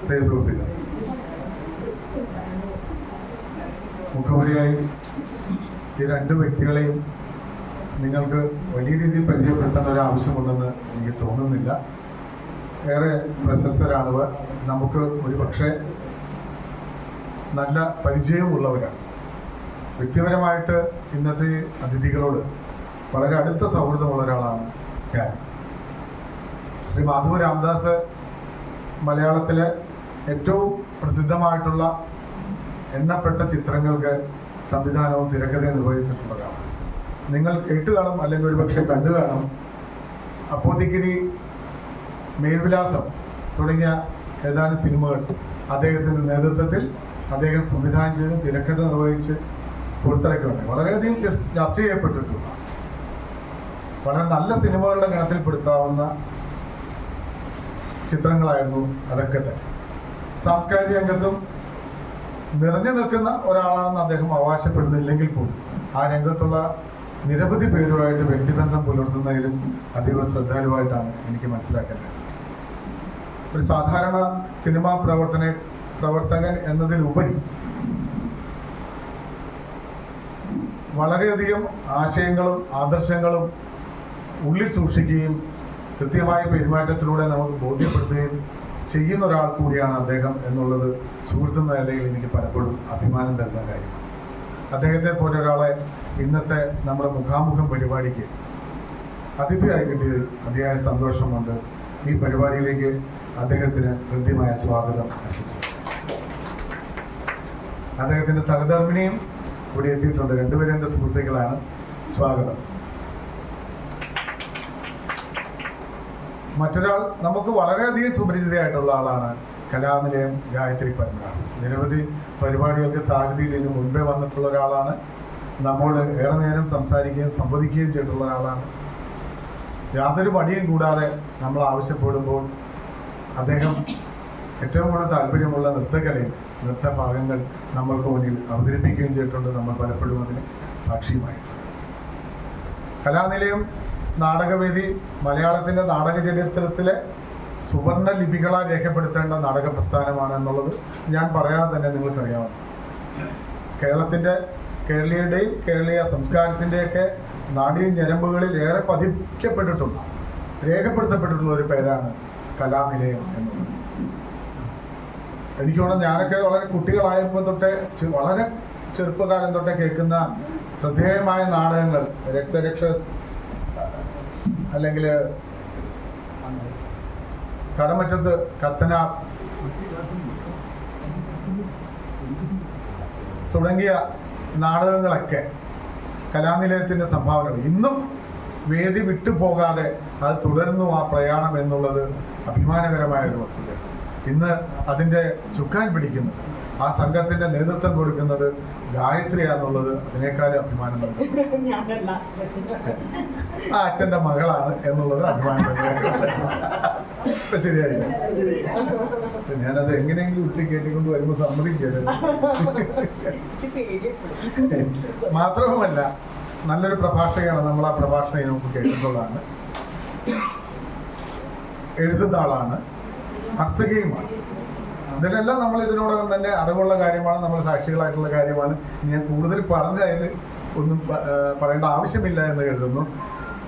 പ്രിയ സുഹൃത്തുക്കൾ, മുഖവരിയായി ഈ രണ്ട് വ്യക്തികളെയും നിങ്ങൾക്ക് വലിയ രീതിയിൽ പരിചയപ്പെടുത്തേണ്ട ഒരു ആവശ്യമുണ്ടെന്ന് എനിക്ക് തോന്നുന്നില്ല. ഏറെ പ്രശസ്തരാണവർ. നമുക്ക് ഒരുപക്ഷെ നല്ല പരിചയമുള്ളവരാണ്. വ്യക്തിപരമായിട്ട് ഇന്നത്തെ അതിഥികളോട് വളരെ അടുത്ത സൗഹൃദമുള്ള ഒരാളാണ് ഞാൻ. ശ്രീ മാധവ് രാംദാസ് മലയാളത്തിലെ ഏറ്റവും പ്രസിദ്ധമായിട്ടുള്ള എണ്ണപ്പെട്ട ചിത്രങ്ങൾക്ക് സംവിധാനവും തിരക്കഥയും നിർവഹിച്ചിട്ടുള്ള ഒരാളാണ്. നിങ്ങൾ കേട്ട് കാണും, അല്ലെങ്കിൽ ഒരുപക്ഷെ കണ്ടു കാണും. അപ്പോത്തിക്കിരി, മേൽവിലാസം തുടങ്ങിയ ഏതാനും സിനിമകൾ അദ്ദേഹത്തിൻ്റെ നേതൃത്വത്തിൽ അദ്ദേഹം സംവിധാനം ചെയ്ത് തിരക്കഥ നിർവഹിച്ച് പുറത്തിറക്കുകയാണ്. വളരെയധികം ചർച്ച ചെയ്യപ്പെട്ടിട്ടുള്ള വളരെ നല്ല സിനിമകളുടെ ഗണത്തിൽപ്പെടുത്താവുന്ന ചിത്രങ്ങളായിരുന്നു അതൊക്കെ തന്നെ. സാംസ്കാരിക രംഗത്തും നിറഞ്ഞു നിൽക്കുന്ന ഒരാളാണെന്ന് അദ്ദേഹം അവകാശപ്പെടുന്നില്ലെങ്കിൽ പോലും ആ രംഗത്തുള്ള നിരവധി പേരുമായിട്ട് വ്യക്തിബന്ധം പുലർത്തുന്നതിലും അതീവ ശ്രദ്ധാലുവായിട്ടാണ് എനിക്ക് മനസ്സിലാക്കേണ്ടത്. ഒരു സാധാരണ സിനിമാ പ്രവർത്തകൻ എന്നതിലുപരി വളരെയധികം ആശയങ്ങളും ആദർശങ്ങളും ഉള്ളിൽ സൂക്ഷിക്കുകയും കൃത്യമായ പെരുമാറ്റത്തിലൂടെ നമുക്ക് ബോധ്യപ്പെടുത്തുകയും ചെയ്യുന്ന ഒരാൾ കൂടിയാണ് അദ്ദേഹം എന്നുള്ളത് സുഹൃത്തെന്ന നിലയിൽ എനിക്ക് പലപ്പോഴും അഭിമാനം തരുന്ന കാര്യമാണ്. അദ്ദേഹത്തെ പോലെ ഒരാളെ ഇന്നത്തെ നമ്മുടെ മുഖാമുഖം പരിപാടിക്ക് അതിഥിയായി കിട്ടിയതിൽ അതിയായ സന്തോഷമുണ്ട്. ഈ പരിപാടിയിലേക്ക് അദ്ദേഹത്തിന് ഹൃദ്യമായ സ്വാഗതം ആശംസിച്ചു. അദ്ദേഹത്തിൻ്റെ സഹധർമ്മിണിയും ഇവിടെ എത്തിയിട്ടുണ്ട്. രണ്ടുപേരും എൻ്റെ സുഹൃത്തുക്കളാണ്. സ്വാഗതം. മറ്റൊരാൾ നമുക്ക് വളരെയധികം സുപരിചിതയായിട്ടുള്ള ആളാണ് കലാനിലയം ഗായത്രി പത്മനാഭൻ. നിരവധി പരിപാടികൾക്ക് സാഹിത്യത്തിന് മുൻപേ വന്നിട്ടുള്ള ഒരാളാണ്. നമ്മോട് ഏറെ നേരം സംസാരിക്കുകയും സംവദിക്കുകയും ചെയ്തിട്ടുള്ള ഒരാളാണ്. യാതൊരു മടിയും കൂടാതെ നമ്മൾ ആവശ്യപ്പെടുമ്പോൾ അദ്ദേഹം ഏറ്റവും കൂടുതൽ താല്പര്യമുള്ള നൃത്തകലയിൽ നൃത്തഭാഗങ്ങൾ നമ്മൾക്ക് മുന്നിൽ അവതരിപ്പിക്കുകയും ചെയ്തിട്ടുണ്ട്. നമ്മൾ പലപ്പോഴും അതിന് സാക്ഷിയുമായിട്ടുണ്ട്. കലാനിലയം നാടകവേദി മലയാളത്തിൻ്റെ നാടക ചരിത്രത്തിലെ സുവർണ ലിപികളാൽ രേഖപ്പെടുത്തേണ്ട നാടക പ്രസ്ഥാനമാണ് എന്നുള്ളത് ഞാൻ പറയാതെ തന്നെ നിങ്ങൾക്കറിയാവുന്നു. കേരളീയരുടെയും കേരളീയ സംസ്കാരത്തിൻ്റെയൊക്കെ നാടീയ ഞരമ്പുകളിൽ ഏറെ പതിക്കപ്പെട്ടിട്ടുള്ള, രേഖപ്പെടുത്തപ്പെട്ടിട്ടുള്ള ഒരു പേരാണ് കലാനിലയം എന്നുള്ളത്. എനിക്ക് തോന്നുന്നു ഞാനൊക്കെ വളരെ കുട്ടികളായപ്പോൾ തൊട്ടേ, വളരെ ചെറുപ്പകാലം തൊട്ടേ കേൾക്കുന്ന ശ്രദ്ധേയമായ നാടകങ്ങൾ രക്തരക്ഷസ്, അല്ലെങ്കിൽ കടമറ്റത്ത് കത്തനാർ തുടങ്ങിയ നാടകങ്ങളൊക്കെ കലാനിലയത്തിൻ്റെ സംഭാവനകൾ ഇന്നും വേദി വിട്ടുപോകാതെ അത് തുടരുന്നു ആ പ്രയാണം എന്നുള്ളത് അഭിമാനകരമായ ഒരു വസ്തുതയാണ്. ഇന്ന് അതിൻ്റെ ചുക്കാൻ പിടിക്കുന്നത്, ആ സംഘത്തിൻ്റെ നേതൃത്വം കൊടുക്കുന്നത് ഗായത്രിയാന്നുള്ളത് അതിനേക്കാളും അഭിമാനം നൽകുന്നു. ആ അച്ഛൻ്റെ മകളാണ് എന്നുള്ളത് അഭിമാനം തന്നെയാണ്. ഇപ്പം ശരിയായില്ല, ഞാനത് എങ്ങനെയെങ്കിലും ഉരുത്തി കയറ്റിക്കൊണ്ട് വരുമ്പോൾ സമ്മതിക്കരുത്. മാത്രവുമല്ല നല്ലൊരു പ്രഭാഷകയാണ്. നമ്മൾ ആ പ്രഭാഷണം നമുക്ക് കേട്ടിട്ടുള്ളതാണ്. എഴുതുന്ന ആളാണ്, നർത്തകിയുമാണ്. ഇതിലെല്ലാം നമ്മൾ ഇതിനോടകം തന്നെ അറിവുള്ള കാര്യമാണ്, നമ്മൾ സാക്ഷികളായിട്ടുള്ള കാര്യമാണ്. ഞാൻ കൂടുതൽ പറഞ്ഞതിൽ ഒന്നും പറയേണ്ട ആവശ്യമില്ല എന്ന് കരുതുന്നു.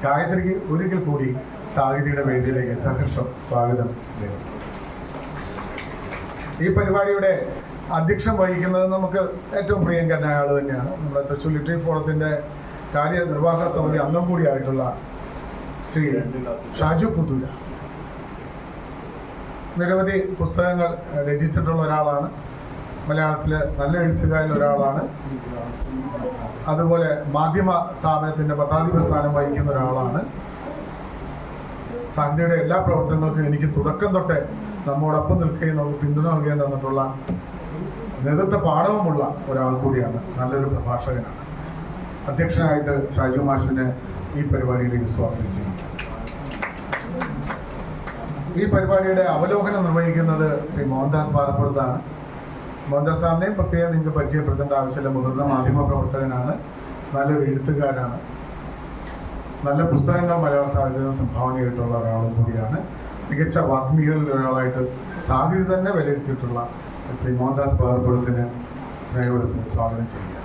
ഗായത്രിക്ക് ഒരിക്കൽ കൂടി സാഹിതിയുടെ വേദിയിലേക്ക് സഹർഷം സ്വാഗതം നേരുന്നു. ഈ പരിപാടിയുടെ അധ്യക്ഷം വഹിക്കുന്നത് നമുക്ക് ഏറ്റവും പ്രിയങ്കരനായ ആൾ തന്നെയാണ്. നമ്മുടെ തൃശ്ശൂർ ലിറ്റററി ഫോറത്തിൻ്റെ കാര്യനിർവാഹക സമിതി അംഗം കൂടിയായിട്ടുള്ള ശ്രീ ഷാജു പുത്തൂര. നിരവധി പുസ്തകങ്ങൾ രചിച്ചിട്ടുള്ള ഒരാളാണ്. മലയാളത്തിലെ നല്ല എഴുത്തുകാരിൽ ഒരാളാണ്. അതുപോലെ മാധ്യമ സ്ഥാപനത്തിൻ്റെ പത്രാധിപ സ്ഥാനം വഹിക്കുന്ന ഒരാളാണ്. സാഹിത്യയുടെ എല്ലാ പ്രവർത്തനങ്ങൾക്കും എനിക്ക് തുടക്കം തൊട്ടേ നമ്മോടൊപ്പം നിൽക്കുകയും നമുക്ക് പിന്തുണ നൽകുകയും തന്നിട്ടുള്ള നേതൃത്വ പാഠവുമുള്ള ഒരാൾ കൂടിയാണ്. നല്ലൊരു പ്രഭാഷകനാണ്. അധ്യക്ഷനായിട്ട് ഷാജു മാഷിനെ ഈ പരിപാടിയിലേക്ക് സ്വാഗതം ചെയ്യും. ഈ പരിപാടിയുടെ അവലോകനം നിർവഹിക്കുന്നത് ശ്രീ മോഹൻദാസ് പാലപ്പുറത്താണ്. മോഹൻദാസ് സാറിനെയും പ്രത്യേകം നിങ്ങൾക്ക് പരിചയപ്പെടുത്തേണ്ട ആവശ്യമില്ല. മുതിർന്ന മാധ്യമ പ്രവർത്തകനാണ്, നല്ലൊരു എഴുത്തുകാരാണ്, നല്ല പുസ്തകങ്ങൾ മലയാള സാഹിത്യത്തിന് സംഭാവന ചെയ്തിട്ടുള്ള ഒരാളും കൂടിയാണ്. മികച്ച വാഗ്മികളിൽ ഒരാളായിട്ട് സാഹിതി തന്നെ വിലയിരുത്തിയിട്ടുള്ള ശ്രീ മോഹൻദാസ് പാറപ്പുറത്തിന് സ്നേഹയോടെ സ്വാഗതം ചെയ്യുക.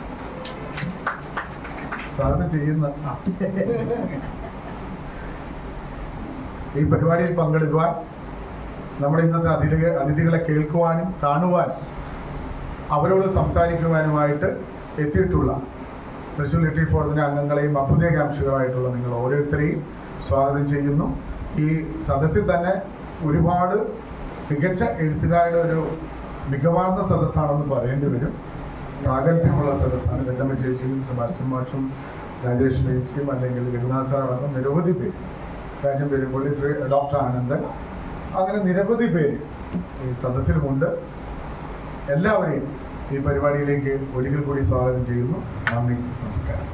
സ്വാഗതം ചെയ്യുന്ന ഈ പരിപാടിയിൽ പങ്കെടുക്കുവാൻ, നമ്മുടെ ഇന്നത്തെ അതിഥികളെ കേൾക്കുവാനും കാണുവാനും അവരോട് സംസാരിക്കുവാനുമായിട്ട് എത്തിയിട്ടുള്ള തൃശ്ശൂർ ലിറ്റററി ഫോറത്തിൻ്റെ അംഗങ്ങളെയും അഭ്യുദയകാംക്ഷികളായിട്ടുള്ള നിങ്ങൾ ഓരോരുത്തരെയും സ്വാഗതം ചെയ്യുന്നു. ഈ സദസ്സിൽ തന്നെ ഒരുപാട് മികച്ച എഴുത്തുകാരുടെ ഒരു മികവാർന്ന സദസ്സാണെന്ന് പറയേണ്ടി വരും. പ്രാഗൽഭ്യമുള്ള സദസ്സാണ്. ഗന്ധമ്മ ചേച്ചിയും സെബാസ്റ്റ്യൻ മാഷും രാജേഷ് ചേച്ചിയും അല്ലെങ്കിൽ രഘുനാഥ് സാർ അടക്കം നിരവധി പേര്, രാജൻ പെരുമ്പള്ളി, ശ്രീ ഡോക്ടർ ആനന്ദൻ, അങ്ങനെ നിരവധി പേര് ഈ സദസ്സിലുമുണ്ട്. എല്ലാവരെയും ഈ പരിപാടിയിലേക്ക് ഒരിക്കൽ കൂടി സ്വാഗതം ചെയ്യുന്നു. നന്ദി, നമസ്കാരം.